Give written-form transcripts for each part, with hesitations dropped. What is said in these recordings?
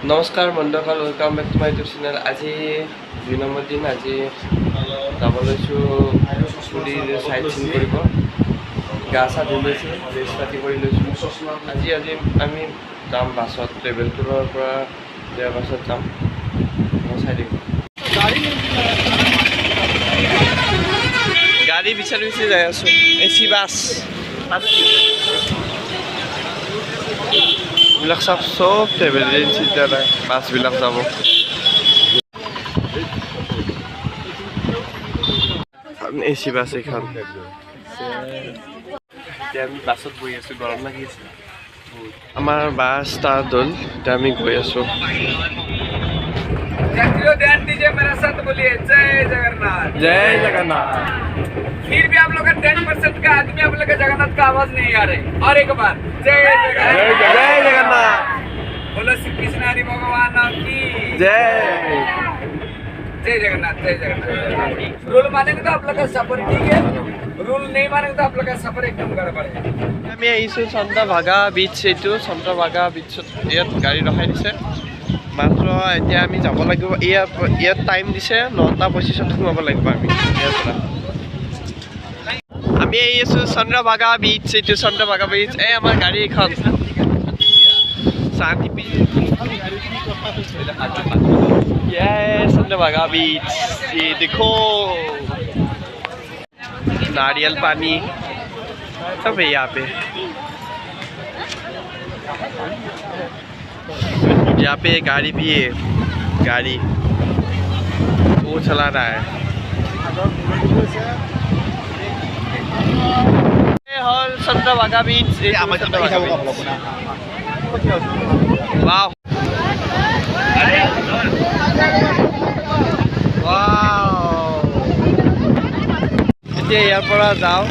নমস্কাৰ বন্ধুসকল, welcome back to my YouTube channel. আজি 2 নম্বৰ দিন। আজি যাব লৈছোঁ পুৰীৰ চাইট চিন কৰিব। গা চা ধুই লৈছোঁ, ড্ৰেছ পাতি কৰি লৈছোঁ। আজি আমি যাম বাছত, ট্ৰেভেল টুৰৰ পৰা যোৱাৰ বাছত যাম। মই চাই দিম গাড়ী বিচাৰি যাই আছোঁ। AC বাছ এইবিলাক চব ট্ৰেভেল এজেঞ্চিৰ দ্বাৰা বাছবিলাক যাব। AC বাছ এইখন। এতিয়া আমি বাছত বহি আছোঁ, গৰম লাগি আছে। আমাৰ বাছ ষ্টাৰ্ট হ'ল, এতিয়া আমি গৈ আছোঁ। ध्यान दीजिए, मेरे साथ बोलिए जय जगन्नाथ। जय जगन्नाथ। फिर भी आप लोग का 10% का आदमी आप लोग का जगन्नाथ का आवाज नहीं आ रही। और एक बार जय जगन्नाथ। जय जगन्नाथ। बोलो श्री कृष्ण हरि भगवान की जय। जय जगन्नाथ, जय जगन्नाथ। रूल मानेंगे तो आप लोग का सफर ठीक है, रूल नहीं मानेंगे तो आप लोग का सफर एकदम गड़बड़ है। আমি আহিছোঁ চন্দ্ৰভাগা বিচ। এইটো চন্দ্ৰভাগা বিচত ইয়াত গাড়ী ৰখাই দিছে। মাত্ৰ এতিয়া আমি যাব লাগিব। ইয়াত টাইম দিছে 9টা 25ত সোমাব লাগিব আমি ইয়াৰ পৰা। আমি আহি আছোঁ চন্দ্ৰভাগা বিচ। এইটো চন্দ্ৰভাগা বিচ। এই আমাৰ গাড়ী এখন शांति ये चंद्रभागा बीच। ये देखो नारियल पानी सब है यहाँ पे। यहाँ पे गाड़ी भी है, गाड़ी वो चला रहा है। हॉल चंद्रभागा बीच। वाव এতিয়া ইয়াৰ পৰা যাওঁ,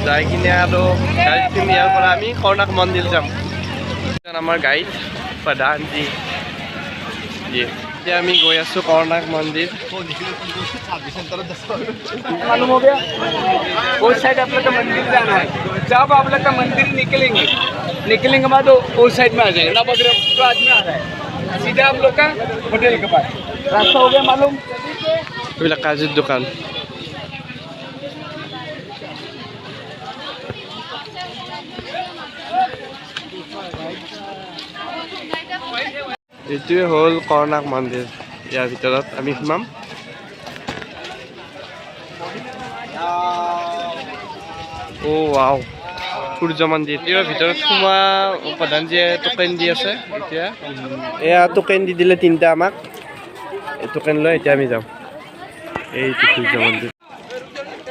যাই কিনে আৰু গাড়ীত ইয়াৰ পৰা আমি কৰ্ণাক মন্দিৰ যাম। আমাৰ গাইড প্ৰধানজী। এতিয়া আমি গৈ আছোঁ কৰ্ণাক মন্দিৰ। मालूम हो गया, वो साइड आप लोग का मंदिर जाना है। जब आप लोग का मंदिर निकलेंगे बाद वो साइड में आ जाएंगे। ना बगैर तो आदमी आ रहा है, सीधा आप लोग का होटल के पास रास्ता हो गया मालूम। এইবিলাক কাজিৰ দোকান। এইটোৱে হ'ল কৰ্ণাক মন্দিৰ। ইয়াৰ ভিতৰত আমি সোমাম। ৱাও, সূৰ্য মন্দিৰ। ইয়াৰ ভিতৰত সোমোৱা প্ৰধানজীয়ে টোকেন দি আছে। এতিয়া এয়া টোকেন দি দিলে 3টা আমাক। এই টোকেন লৈ এতিয়া আমি যাম। এইটো সূৰ্য মন্দিৰ।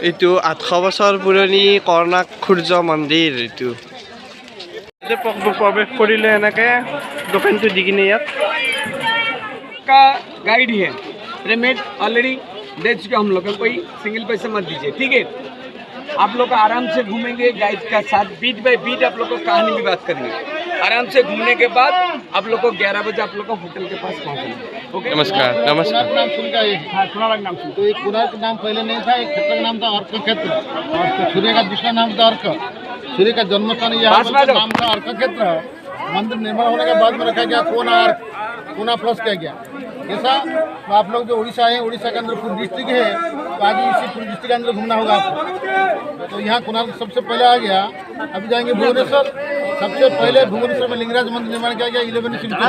এইটো 800 বছৰ পুৰণি কৰ্ণাক সূৰ্য মন্দিৰ। এইটো প্ৰৱেশ কৰিলে এনেকৈ টোকেনটো দি কিনে ইয়াত का गाइड है पेमेंट ऑलरेडी दे चुके हम लोग को, कोई सिंगल पैसे मत दीजिए, ठीक है। आप लोग आराम से घूमेंगे गाइड का साथ, बीट बाय बीट आप लोग को कहानी भी बात करेंगे। आराम से घूमने के बाद आप लोग को 11 बजे आप लोग को होटल के पास पहुंचेंगे। ओके, नमस्कार। नमस्कार। नाम सुन का हाँ, कुणाल नाम सुन। तो एक कुणाल का नाम पहले नहीं था, एक क्षेत्र का नाम था अर्क क्षेत्र, और सूर्य का दूसरा नाम था अर्क। सूर्य का जन्म स्थान यहाँ पर नाम था अर्क क्षेत्र। मंदिर निर्माण होने के बाद में रखा गया कोणार्क, कोना प्लस किया गया। ऐसा तो आप लोग जो उड़ीसा है, उड़ीसा के अंदर पूरी डिस्ट्रिक्ट है, तो आज इसी पूरी डिस्ट्रिक्ट के अंदर घूमना होगा आपको। तो यहाँ कोणार्क सबसे पहले आ गया। अभी जाएंगे भुवनेश्वर। सबसे पहले भुवनेश्वर में लिंगराज मंदिर निर्माण किया गया 11वीं सेंचुरी,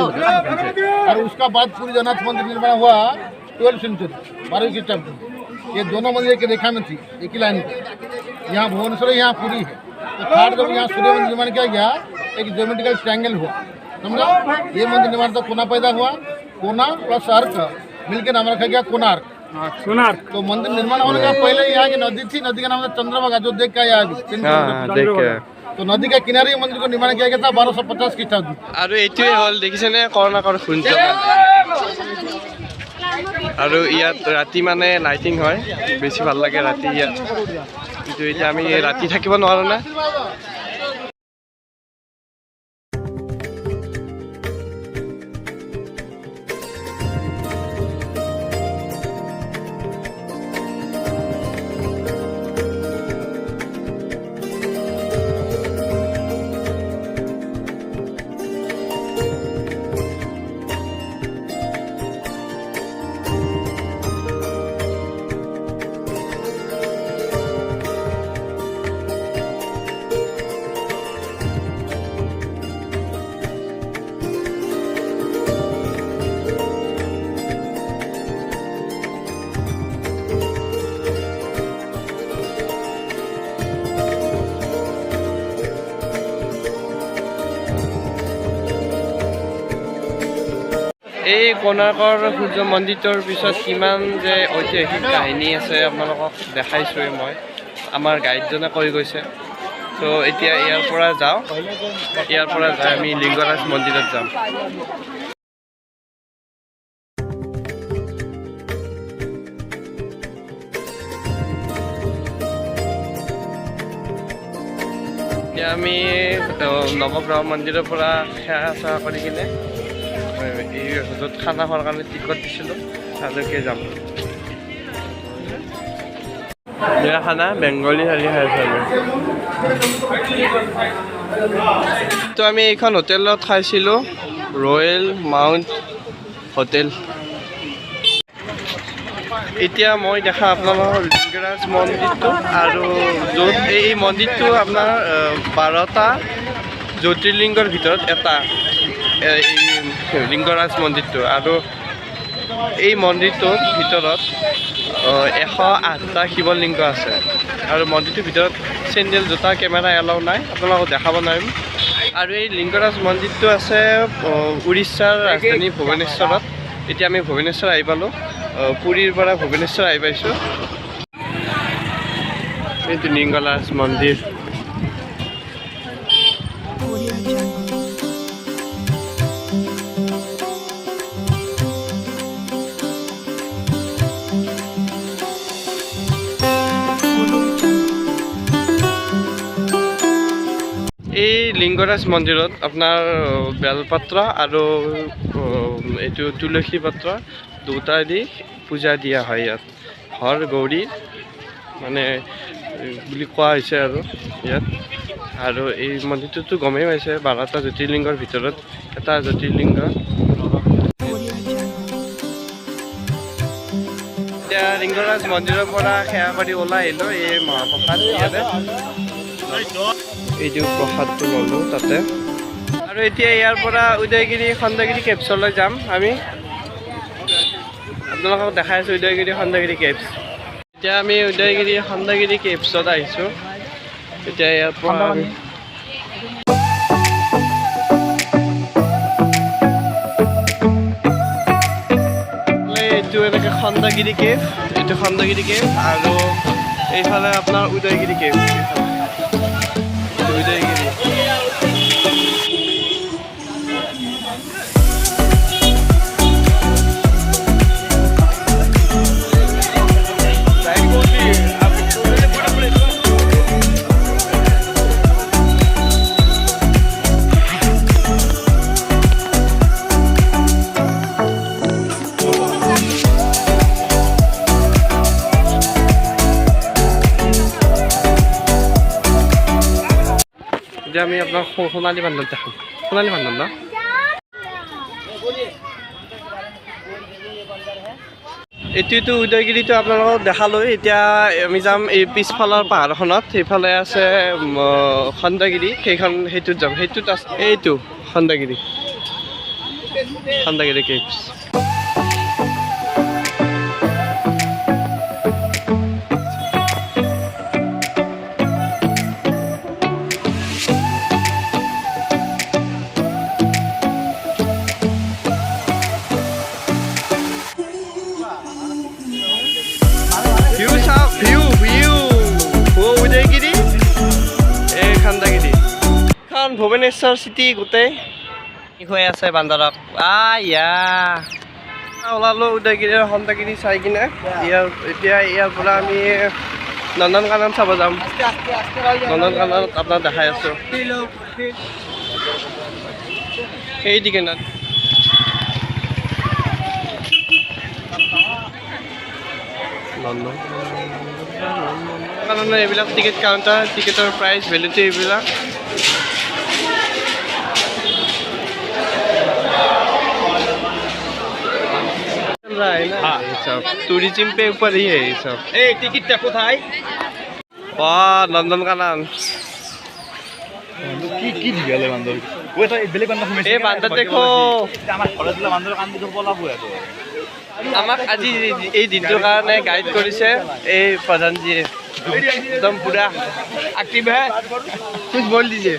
और उसका बाद पूरी जगन्नाथ मंदिर निर्माण हुआ 12वीं सेंचुरी, 12वीं ख्रीष्टाब्दी। ये दोनों मंदिर की रेखा में थी, एक ही लाइन पे। यहाँ भुवनेश्वर, यहाँ पूरी है। तो थर्ड जब यहाँ सूर्य मंदिर निर्माण किया गया, एक ज्योमेट्रिकल ट्रायंगल हुआ, समझा। ये मंदिर निर्माण तो कोना पैदा हुआ, कोना प्लस अर्क मिलकर नाम रखा गया कोणार्क। तो मंदिर निर्माण होने का पहले यहाँ की नदी थी, नदी का नाम था चंद्रभागा, जो देख के यहाँ देख के। तो नदी के किनारे मंदिर को निर्माण किया गया था 1250 ख्रीष्टाब्दी। আৰু এইটোৱে হ'ল দেখিছেনে কৰ্ণাকৰ সূৰ্য মন্দিৰ। আৰু ইয়াত ৰাতি মানে লাইটিং হয়, বেছি ভাল লাগে ৰাতি ইয়াত। কিন্তু এতিয়া আমি ৰাতি থাকিব নোৱাৰোঁ না। এই কোণাৰ্কৰ সূৰ্য মন্দিৰটোৰ পিছত কিমান যে ঐতিহাসিক কাহিনী আছে আপোনালোকক দেখাইছোঁৱে মই, আমাৰ গাইডজনে কৈ গৈছে। ত' এতিয়া ইয়াৰ পৰা যাই আমি লিংগৰাজ মন্দিৰত যাম। এতিয়া আমি নৱগ্ৰহ মন্দিৰৰ পৰা সেৱা কৰি কিনে এই য'ত খানা খোৱাৰ কাৰণে টিকট দিছিলোঁ তালৈকে যাম। খানা বেংগলী থালি খাইছোঁ আমি। তো আমি এইখন হোটেলত খাইছিলোঁ, ৰয়েল মাউণ্ট হোটেল। এতিয়া মই দেখা আপোনালোকৰ লিংগৰাজ মন্দিৰটো, আৰু য'ত এই মন্দিৰটো আপোনাৰ 12টা জ্যোতিৰ্লিংগৰ ভিতৰত এটা এই লিংগৰাজ মন্দিৰটো। আৰু এই মন্দিৰটোৰ ভিতৰত 108টা শিৱলিংগ আছে, আৰু মন্দিৰটোৰ ভিতৰত চেণ্ডেল জোতা কেমেৰা এলাও নাই, আপোনালোকক দেখাব নোৱাৰিম। আৰু এই লিংগৰাজ মন্দিৰটো আছে উৰিষ্যাৰ ৰাজধানী ভুৱনেশ্বৰত। এতিয়া আমি ভুৱনেশ্বৰ আহি পালোঁ, পুৰীৰ পৰা ভুৱনেশ্বৰ আহি পাইছোঁ। এইটো লিংগৰাজ মন্দিৰ। এই লিংগৰাজ মন্দিৰত আপোনাৰ বেলপত্ৰ আৰু এইটো তুলসী পত্ৰ দুটা দি পূজা দিয়া হয়। ইয়াত হৰ গৌৰী মানে বুলি কোৱা হৈছে আৰু ইয়াত। আৰু এই মন্দিৰটোতো গমেই পাইছে, 12টা জ্যোতিৰ্লিংগৰ ভিতৰত এটা জ্যোতিৰ্লিংগ। এতিয়া লিংগৰাজ মন্দিৰৰ পৰা সেৱা কৰি ওলাই আহিলোঁ এই মহাপ্ৰসাদ ইয়াতে। এইটো প্ৰসাদটো ল'লোঁ তাতে। আৰু এতিয়া ইয়াৰ পৰা উদয়গিৰি খণ্ডগিৰি কেভছলৈ যাম আমি। আপোনালোকক দেখাই আছোঁ উদয়গিৰি খণ্ডগিৰি কেভছ। এতিয়া আমি উদয়গিৰি খণ্ডগিৰি কেভছত আহিছোঁ। এতিয়া ইয়াৰ পৰা এইটো এনেকৈ খণ্ডগিৰি কেভ, এইটো খণ্ডগিৰি কেভ, আৰু এইফালে আপোনাৰ উদয়গিৰি কেভ। উদয়গিৰি এতিয়া আমি আপোনাক সোণালী বান্ধৱ দেখাম। সোণালী বান্ধৱ ন? এইটোতো উদয়গিৰিটো আপোনালোকক দেখালোঁ। এতিয়া আমি যাম এই পিছফালৰ পাহাৰখনত, সেইফালে আছে খণ্ডগিৰি, সেইটোত যাম। সেইটোত আছে এইটো খণ্ডগিৰি কেভছ। উদয়গিৰি এই খণ্ডগিৰি এখন ভুৱনেশ্বৰ চিটি গোটেই হৈ আছে বান্দৰক। ওলালোঁ উদয়গিৰি খণ্ডগিৰি চাই কিনে। এতিয়া ইয়াৰ পৰা আমি নন্দন কানন চাব যাম। নন্দন কানন আপোনাক দেখাই আছোঁ সেইদিকে না। নন্দন কানন এইবিলাক টিকেট কাউণ্টাৰ, টিকেটৰ প্ৰাইচ ভেলিডিটি এইবিলাক। टूरिज्म पे ऊपर ही है ये सब। टिकट কোথায়? वाह नंदन कानन কি দিলে বান্দর ওই তো বেলেগ বান্দর কমেছে এই বান্দর দেখো আমার ঘরে দিলা বান্দর কান্দি তো পলাবো এত আমাক আজি এই দিনটোৰ কাৰণে গাইড কৰিছে এই প্ৰধানজীয়ে। एकदम पूरा एक्टिव है, कुछ बोल दीजिए।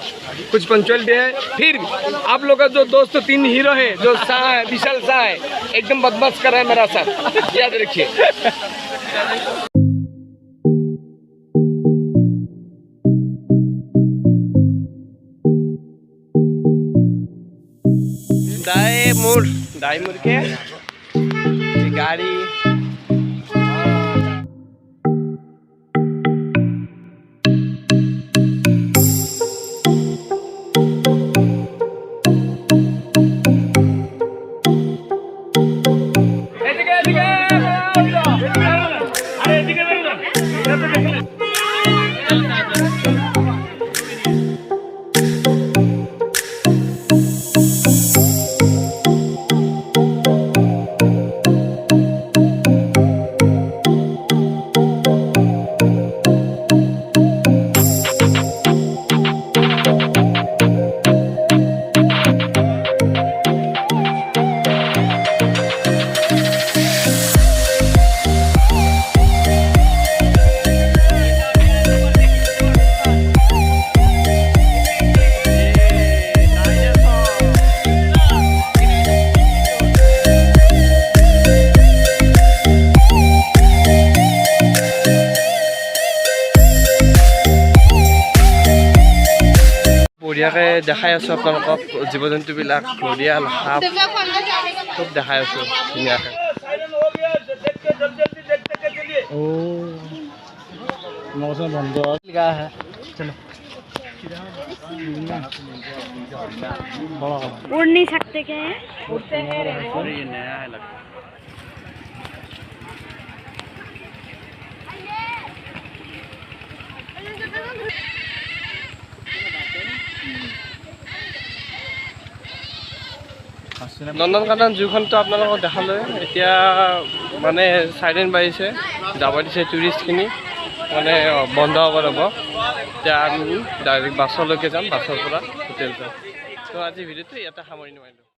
कुछ पंचुअलिटी है। फिर आप लोग का जो दोस्त 3 हीरो है, जो शाह है, विशाल शाह है, एकदम बदमाश कर रहा है मेरा साथ, याद रखिए। दाई मुड़ के गाड़ी বঢ়িয়াকৈ দেখাই আছোঁ আপোনালোকক জীৱ জন্তুবিলাক ঘৰিয়াল সাপ চব দেখাই আছোঁ ধুনীয়াকৈ उड़ नहीं सकते क्या है? उड़ते हैं। নন্দনকানন জুখনটো আপোনালোকক দেখালৈ এতিয়া মানে চাইৰেন বাজিছে যাব দিছে টুৰিষ্টখিনি মানে বন্ধ হ'ব ৰ'ব এতিয়া আমি ডাইৰেক্ট বাছলৈকে যাম বাছৰ পৰা হোটেল যাম তো আজি ভিডিঅ'টো ইয়াতে সামৰণি মাৰিলোঁ